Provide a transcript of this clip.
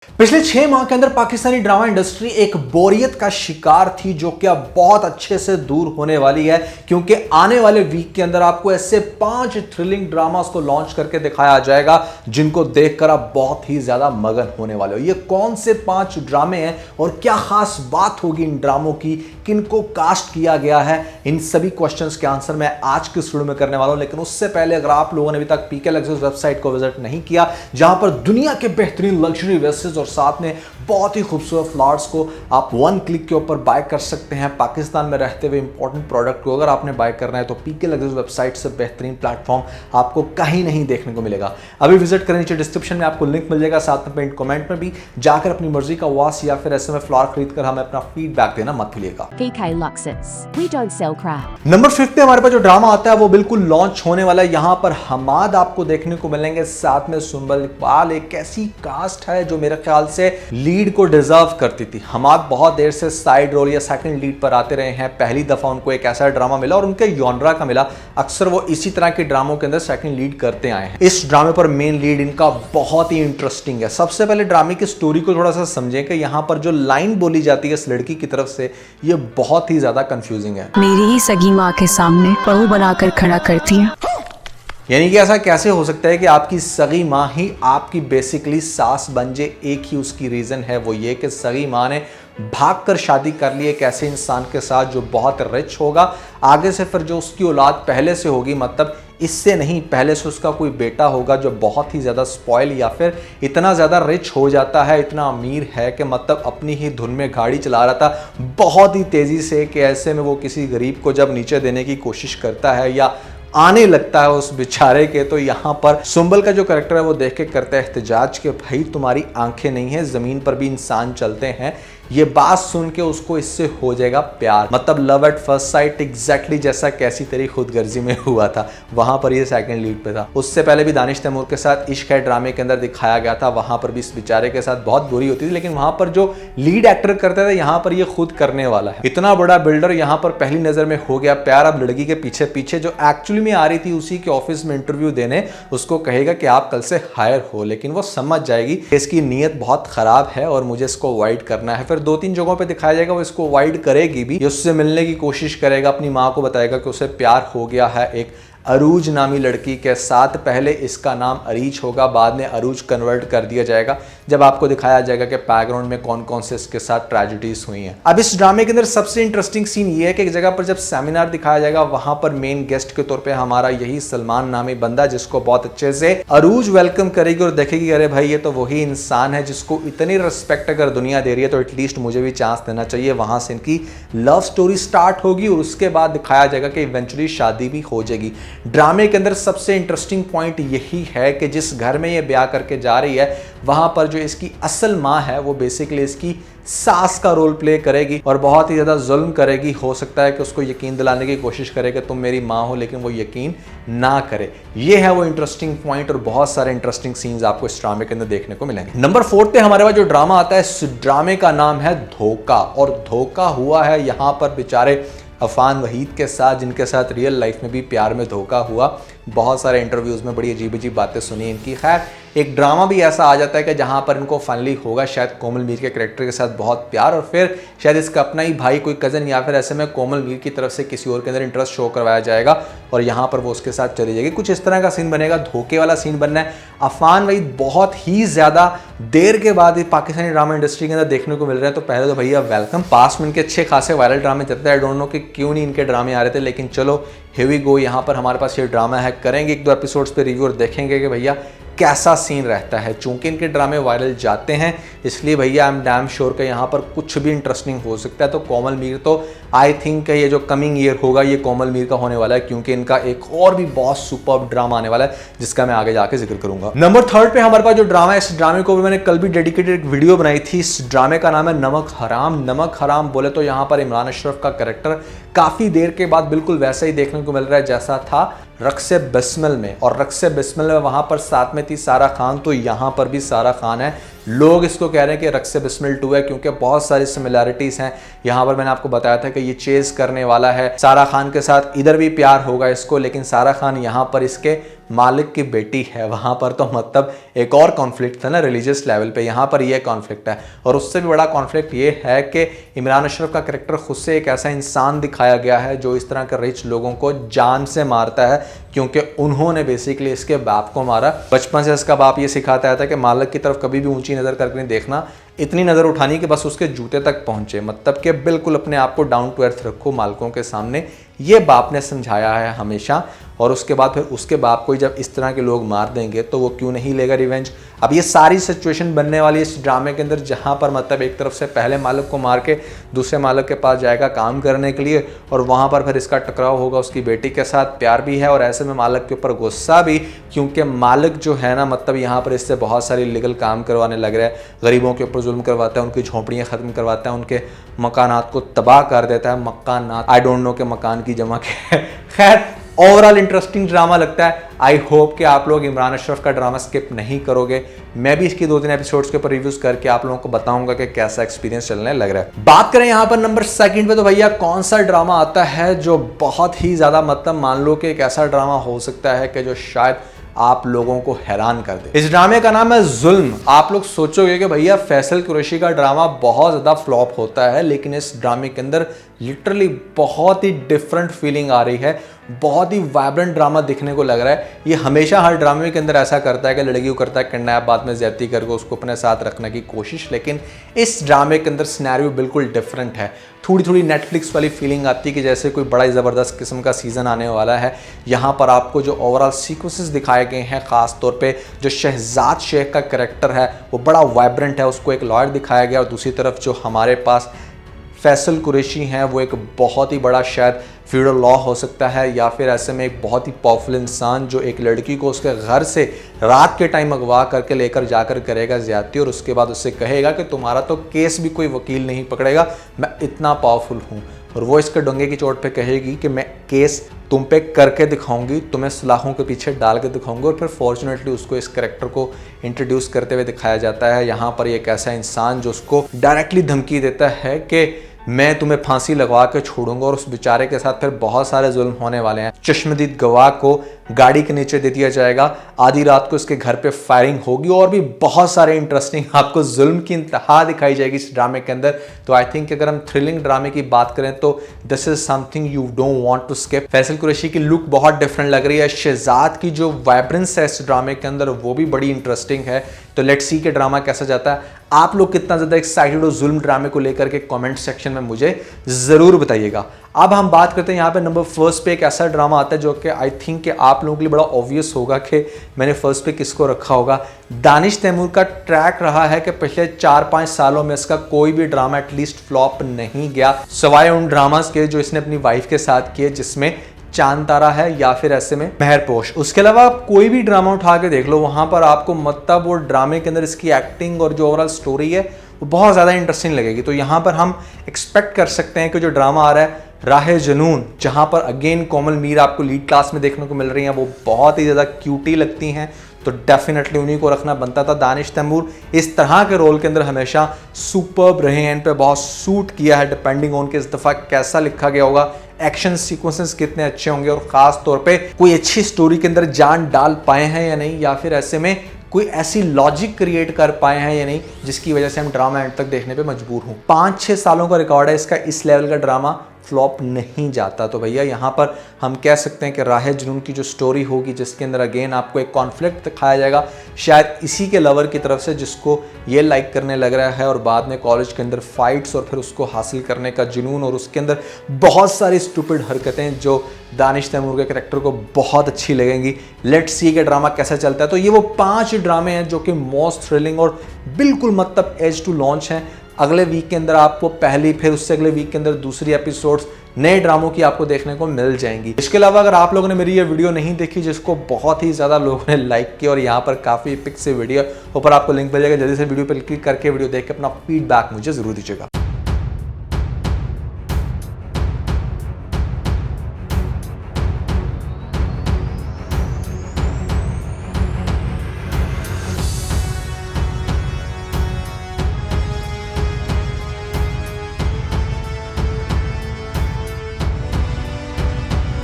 पिछले 6 माह के अंदर पाकिस्तानी ड्रामा इंडस्ट्री एक बोरियत का शिकार थी, जो कि अब बहुत अच्छे से दूर होने वाली है, क्योंकि आने वाले वीक के अंदर आपको ऐसे 5 थ्रिलिंग ड्रामास को लॉन्च करके दिखाया जाएगा जिनको देखकर आप बहुत ही ज्यादा मगन होने वाले हो। ये कौन से 5 ड्रामे हैं और क्या खास बात होगी इन ड्रामों की, किनको कास्ट किया गया है, इन सभी क्वेश्चंस के आंसर मैं आज के वीडियो में करने वाला हूं। लेकिन उससे पहले अगर आप लोगों ने अभी तक पीके लग्जरीज वेबसाइट को विजिट नहीं किया, जहां पर दुनिया के बेहतरीन लग्जरी वेसेस और साथ में बहुत ही खूबसूरत फ्लावर्स को आप 1 क्लिक के ऊपर बाय कर सकते हैं। पाकिस्तान में रहते हुए इंपॉर्टेंट प्रोडक्ट को अगर आपने बाय करना है तो पीके लग्जरीज वेबसाइट से बेहतरीन प्लेटफॉर्म आपको कहीं नहीं देखने को मिलेगा। अभी विजिट करें, नीचे डिस्क्रिप्शन में आपको लिंक मिल जाएगा, साथ में पिन कमेंट में भी जाकर अपनी मर्जी का वास या फिर ऐसे में फ्लावर खरीद कर हमें अपना फीडबैक देना मत भूलिएगा। PK Luxus. We don't sell crap. Number 5 पे हमारे पास जो ड्रामा आता है वो बिल्कुल लॉन्च होने वाला है। यहाँ पर हमाद आपको देखने को मिलेंगे, साथ में सुंबल इकबाल। एक ऐसी कास्ट है जो मेरे ख्याल से लीड को डिजर्व करती थी। हमाद बहुत देर से साइड रोल या सेकंड लीड पर आते रहे हैं। पहली दफा उनको एक ऐसा ड्रामा मिला और उनके जॉनरा का मिला। अक्सर वो इसी तरह के ड्रामों के अंदर सेकंड लीड करते आए हैं। इस ड्रामे पर मेन लीड इनका बहुत ही इंटरेस्टिंग है। सबसे पहले ड्रामे की स्टोरी को थोड़ा सा समझें कि यहाँ पर जो लाइन बोली जाती है इस लड़की की तरफ से, ये बहुत ही ज्यादा कंफ्यूजिंग है। मेरी ही सगी माँ के सामने बहू बनाकर खड़ा करती है। यानी कि ऐसा कैसे हो सकता है कि आपकी सगी माँ ही आपकी बेसिकली सास बन जाए। एक ही उसकी रीज़न है, वो ये कि सगी माँ ने भागकर शादी कर ली एक ऐसे इंसान के साथ जो बहुत रिच होगा। आगे से फिर जो उसकी औलाद पहले से होगी, मतलब इससे नहीं, पहले से उसका कोई बेटा होगा जो बहुत ही ज़्यादा स्पॉइल या फिर इतना ज़्यादा रिच हो जाता है, इतना अमीर है कि मतलब अपनी ही धुन में गाड़ी चला रहा था बहुत ही तेज़ी से, कि ऐसे में वो किसी गरीब को जब नीचे देने की कोशिश करता है या आने लगता है उस बेचारे के, तो यहाँ पर सुंबल का जो कैरेक्टर है वो देख के करता है एहतजाज कि भाई तुम्हारी आंखें नहीं है, ज़मीन पर भी इंसान चलते हैं। ये बात सुन के उसको इससे हो जाएगा प्यार, मतलब love at first sight, exactly जैसा कैसी तेरी खुदगर्जी में हुआ था, वहां पर ये सेकंड लीड पे था। उससे पहले भी दानिश तैमूर के साथ इश्क है ड्रामे के अंदर दिखाया गया था, वहां पर भी इस बेचारे के साथ बहुत बुरी होती थी। लेकिन वहां पर जो लीड एक्टर करता था, यहाँ पर ये खुद करने वाला है। इतना बड़ा बिल्डर यहाँ पर पहली नजर में हो गया प्यार। अब लड़की के पीछे पीछे जो एक्चुअली में आ रही थी उसी के ऑफिस में इंटरव्यू देने, उसको कहेगा कि आप कल से हायर हो, लेकिन वो समझ जाएगी इसकी नीयत बहुत खराब है और मुझे इसको अवॉइड करना है। फिर 2-3 जगहों पे दिखाया जाएगा वो इसको अवॉइड करेगी भी, उससे मिलने की कोशिश करेगा, अपनी माँ को बताएगा कि उसे प्यार हो गया है एक अरूज नामी लड़की के साथ। पहले इसका नाम अरीज होगा, बाद में अरूज कन्वर्ट कर दिया जाएगा जब आपको दिखाया जाएगा कि बैकग्राउंड में कौन कौन से इसके साथ ट्रेजेडीज हुई हैं। अब इस ड्रामे के अंदर सबसे इंटरेस्टिंग सीन ये है कि एक जगह पर जब सेमिनार दिखाया जाएगा, वहां पर मेन गेस्ट के तौर पे हमारा यही सलमान नामी बंदा, जिसको बहुत अच्छे से अरूज वेलकम करेगी और देखेगी अरे भाई ये तो वही इंसान है जिसको इतनी रिस्पेक्ट अगर दुनिया दे रही है तो एटलीस्ट मुझे भी चांस देना चाहिए। वहां से इनकी लव स्टोरी स्टार्ट होगी और उसके बाद दिखाया जाएगा कि इवेंचुअली शादी भी हो जाएगी। ड्रामे के अंदर सबसे इंटरेस्टिंग पॉइंट यही है कि जिस घर में ये ब्याह करके जा रही है, वहां पर जो इसकी असल माँ है वो बेसिकली इसकी सास का रोल प्ले करेगी और बहुत ही ज्यादा जुल्म करेगी। हो सकता है कि उसको यकीन दिलाने की कोशिश करे कि तुम मेरी माँ हो, लेकिन वो यकीन ना करे। ये है वो इंटरेस्टिंग पॉइंट और बहुत सारे इंटरेस्टिंग सीन्स आपको इस ड्रामे के अंदर देखने को मिलेंगे। नंबर 4 पे हमारे पास जो ड्रामा आता है, इस ड्रामे का नाम है धोखा। और धोखा हुआ है यहाँ पर बेचारे अफान वहीद के साथ, जिनके साथ रियल लाइफ में भी प्यार में धोखा हुआ। बहुत सारे इंटरव्यूज़ में बड़ी अजीब अजीब बातें सुनी इनकी। खैर, एक ड्रामा भी ऐसा आ जाता है कि जहाँ पर इनको फाइनली होगा शायद कोमल मीर के कैरेक्टर के साथ बहुत प्यार, और फिर शायद इसका अपना ही भाई, कोई कज़न या फिर ऐसे में कोमल मीर की तरफ से किसी और के अंदर इंटरेस्ट शो करवाया जाएगा और यहाँ पर वो उसके साथ चली जाएगी। कुछ इस तरह का सीन बनेगा, धोखे वाला सीन बनना है। अफान वहीद बहुत ही ज़्यादा देर के बाद ही पाकिस्तानी ड्रामा इंडस्ट्री के अंदर देखने को मिल रहे हैं, तो पहले तो भैया वेलकम। पास में इनके अच्छे खासे वायरल ड्रामे चलते हैं, आई डोंट नो कि क्यों नहीं इनके ड्रामे आ रहे थे, लेकिन चलो हियर वी गो। यहाँ पर हमारे पास ये ड्रामा है, करेंगे 1-2 एपिसोड्स पे रिव्यू और देखेंगे कि भैया कैसा सीन रहता है। चूंकि इनके ड्रामे वायरल जाते हैं, इसलिए भैया आई एम डैम श्योर कि यहाँ पर कुछ भी इंटरेस्टिंग हो सकता है। तो कोमल मीर तो आई थिंक ये जो कमिंग ईयर होगा ये कोमल मीर का होने वाला है, क्योंकि इनका एक और भी बहुत सुपर ड्रामा आने वाला है जिसका मैं आगे जाके जिक्र करूंगा। नंबर 3 पे हमारे पास जो ड्रामा है, इस ड्रामे को भी मैंने कल भी डेडिकेटेड एक वीडियो बनाई थी। इस ड्रामे का नाम है नमक हराम। नमक हराम बोले तो यहाँ पर इमरान अशरफ का कैरेक्टर काफी देर के बाद बिल्कुल वैसा ही देखने को मिल रहा है जैसा था रक्से बिस्मिल में, और रक्से बिस्मिल में वहां पर साथ में थी सारा खान, तो यहाँ पर भी सारा खान है। लोग इसको कह रहे हैं कि रक्से बिस्मिल 2 है, क्योंकि बहुत सारी सिमिलैरिटीज हैं। यहाँ पर मैंने आपको बताया था कि ये चेज करने वाला है सारा खान के साथ, इधर भी प्यार होगा इसको, लेकिन सारा खान यहाँ पर इसके मालिक की बेटी है, वहाँ पर तो मतलब एक और कॉन्फ्लिक्ट था ना रिलीजियस लेवल पे, यहाँ पर ये कॉन्फ्लिक्ट है। और उससे भी बड़ा कॉन्फ्लिक्ट ये है कि इमरान अशरफ का कैरेक्टर खुद से एक ऐसा इंसान दिखाया गया है जो इस तरह के रिच लोगों को जान से मारता है, क्योंकि उन्होंने बेसिकली इसके बाप को मारा। बचपन से इसका बाप ये सिखाता था कि मालिक की तरफ कभी भी ऊंची नज़र करके नहीं देखना, इतनी नज़र उठानी कि बस उसके जूते तक पहुंचे, मतलब कि बिल्कुल अपने आप को डाउन टू अर्थ रखो मालिकों के सामने, ये बाप ने समझाया है हमेशा। और उसके बाद फिर उसके बाप को जब इस तरह के लोग मार देंगे तो वो क्यों नहीं लेगा रिवेंज। अब ये सारी सिचुएशन बनने वाली है इस ड्रामे के अंदर, जहाँ पर मतलब एक तरफ से पहले मालिक को मार के दूसरे मालिक के पास जाएगा काम करने के लिए, और वहाँ पर फिर इसका टकराव होगा उसकी बेटी के साथ, प्यार भी है और ऐसे में मालिक के ऊपर गुस्सा भी, क्योंकि मालिक जो है ना मतलब यहाँ पर इससे बहुत सारी लीगल काम करवाने लग रहा है, गरीबों के ऊपर जुल्म करवाता है, उनकी झोंपड़ियाँ ख़त्म करवाता है, उनके मकानात को तबाह कर देता है। मकानात आई डोंट नो के मकान की जमा के खैर ओवरऑल इंटरेस्टिंग ड्रामा लगता है। आई होप कि आप लोग इमरान अशरफ का ड्रामा स्किप नहीं करोगे। मैं भी इसकी 2-3 एपिसोड्स के ऊपर रिव्यूज करके आप लोगों को बताऊंगा कि कैसा एक्सपीरियंस चलने लग रहा है। बात करें यहाँ पर नंबर 2 पे, तो भैया कौन सा ड्रामा आता है जो बहुत ही ज़्यादा मतलब मान लो कि एक ऐसा ड्रामा हो सकता है कि जो शायद आप लोगों को हैरान कर दे। इस ड्रामे का नाम है जुल्म। आप लोग सोचोगे कि भैया फैसल कुरैशी का ड्रामा बहुत ज़्यादा फ्लॉप होता है, लेकिन इस ड्रामे के अंदर लिटरली बहुत ही डिफरेंट फीलिंग आ रही है, बहुत ही वाइब्रेंट ड्रामा दिखने को लग रहा है। ये हमेशा हर ड्रामे के अंदर ऐसा करता है कि लड़की को करता है किडनैप, बाद में ज्यादती करके उसको अपने साथ रखने की कोशिश, लेकिन इस ड्रामे के अंदर सिनेरियो बिल्कुल डिफरेंट है। थोड़ी थोड़ी नेटफ्लिक्स वाली फीलिंग आती है कि जैसे कोई बड़ा ही ज़बरदस्त किस्म का सीज़न आने वाला है। यहाँ पर आपको जो ओवरऑल सीक्वेंसेस दिखाए गए हैं, ख़ास तौर पे जो शहजाद शेख का कैरेक्टर है वो बड़ा वाइब्रेंट है, उसको एक लॉयर दिखाया गया, और दूसरी तरफ जो हमारे पास फैसल कुरैशी हैं वो एक बहुत ही बड़ा शायद फ्यूडल लॉ हो सकता है, या फिर ऐसे में एक बहुत ही पावरफुल इंसान जो एक लड़की को उसके घर से रात के टाइम अगवा करके लेकर जाकर करेगा ज़्यादती, और उसके बाद उससे कहेगा कि तुम्हारा तो केस भी कोई वकील नहीं पकड़ेगा, मैं इतना पावरफुल हूँ। और वो इसके डंगे की चोट पे कहेगी कि मैं केस तुम पे करके दिखाऊंगी, तुम्हें सलाखों के पीछे डाल के दिखाऊंगी। और फिर फॉर्चुनेटली उसको इस कैरेक्टर को इंट्रोड्यूस करते हुए दिखाया जाता है। यहाँ पर एक ऐसा इंसान जो उसको डायरेक्टली धमकी देता है कि मैं तुम्हें फांसी लगवा के छोड़ूंगा, और उस बेचारे के साथ फिर बहुत सारे जुल्म होने वाले हैं। चश्मदीद गवाह को गाड़ी के नीचे दे दिया जाएगा, आधी रात को इसके घर पे फायरिंग होगी, और भी बहुत सारे इंटरेस्टिंग आपको जुल्म की इंतहा दिखाई जाएगी इस ड्रामे के अंदर। तो आई थिंक अगर हम थ्रिलिंग ड्रामे की बात करें तो this is something you don't want to skip. Faisal Qureshi की लुक बहुत डिफरेंट लग रही है, शहजाद की जो वाइब्रेंस है इस ड्रामे के अंदर वो भी बड़ी इंटरेस्टिंग है। तो लेट्स सी के ड्रामा कैसा जाता है। आप लोग कितना ज़्यादा एक्साइटेड हो जुल्म ड्रामे को लेकर के कमेंट सेक्शन में मुझे ज़रूर बताइएगा। अब हम बात करते हैं यहाँ पे नंबर 1 पे एक ऐसा ड्रामा आता है जो कि आई थिंक कि आप लोगों के लिए बड़ा ऑब्वियस होगा कि मैंने 1 पे किसको रखा होगा। दानिश तैमूर का ट्रैक रहा है कि पिछले 4-5 सालों में इसका कोई भी ड्रामा एटलीस्ट फ्लॉप नहीं गया, सिवाय उन ड्रामास के जो इसने अपनी वाइफ के साथ किए, जिसमें चांद तारा है या फिर ऐसे में मेहरपोश। उसके अलावा आप कोई भी ड्रामा उठा के देख लो, वहां पर आपको मतलब वो ड्रामे के अंदर इसकी एक्टिंग और जो ओवरऑल स्टोरी है वो बहुत ज़्यादा इंटरेस्टिंग लगेगी। तो यहाँ पर हम एक्सपेक्ट कर सकते हैं कि जो ड्रामा आ रहा है राह जुनून, जहाँ पर अगेन कोमल मीर आपको लीड क्लास में देखने को मिल रही हैं, वो बहुत ही ज़्यादा क्यूटी लगती हैं, तो डेफिनेटली उन्हीं को रखना बनता था। दानिश तैमूर इस तरह के रोल के अंदर हमेशा सुपर्ब रहे हैं, इन पे बहुत सूट किया है, डिपेंडिंग ऑन कि इस दफ़ा कैसा लिखा गया होगा, एक्शन सीक्वेंसेस कितने अच्छे होंगे, और ख़ास तौर पे कोई अच्छी स्टोरी के अंदर जान डाल पाए हैं या नहीं, या फिर ऐसे में कोई ऐसी लॉजिक क्रिएट कर पाए हैं या नहीं जिसकी वजह से हम ड्रामा एंड तक देखने पे मजबूर हूँ। 5-6 सालों का रिकॉर्ड है इसका, इस लेवल का ड्रामा फ्लॉप नहीं जाता। तो भैया यहाँ पर हम कह सकते हैं कि राह जुनून की जो स्टोरी होगी, जिसके अंदर अगेन आपको एक कॉन्फ्लिक्ट दिखाया जाएगा, शायद इसी के लवर की तरफ से जिसको ये लाइक करने लग रहा है, और बाद में कॉलेज के अंदर फाइट्स और फिर उसको हासिल करने का जुनून, और उसके अंदर बहुत सारी स्टूपिड हरकतें जो दानिश तैमूर के कैरेक्टर को बहुत अच्छी लगेंगी। लेट्स सी के ड्रामा कैसा चलता है। तो ये वो 5 ड्रामे हैं जो कि मोस्ट थ्रिलिंग और बिल्कुल मतलब एज टू लॉन्च हैं। अगले वीक के अंदर आपको पहली, फिर उससे अगले वीक के अंदर दूसरी एपिसोड्स नए ड्रामों की आपको देखने को मिल जाएंगी। इसके अलावा अगर आप लोगों ने मेरी ये वीडियो नहीं देखी, जिसको बहुत ही ज़्यादा लोगों ने लाइक किया, और यहाँ पर काफ़ी पिक से वीडियो ऊपर आपको लिंक मिल जाएगा, जल्दी से वीडियो पर क्लिक करके वीडियो देख के अपना फीडबैक मुझे ज़रूर दीजिएगा।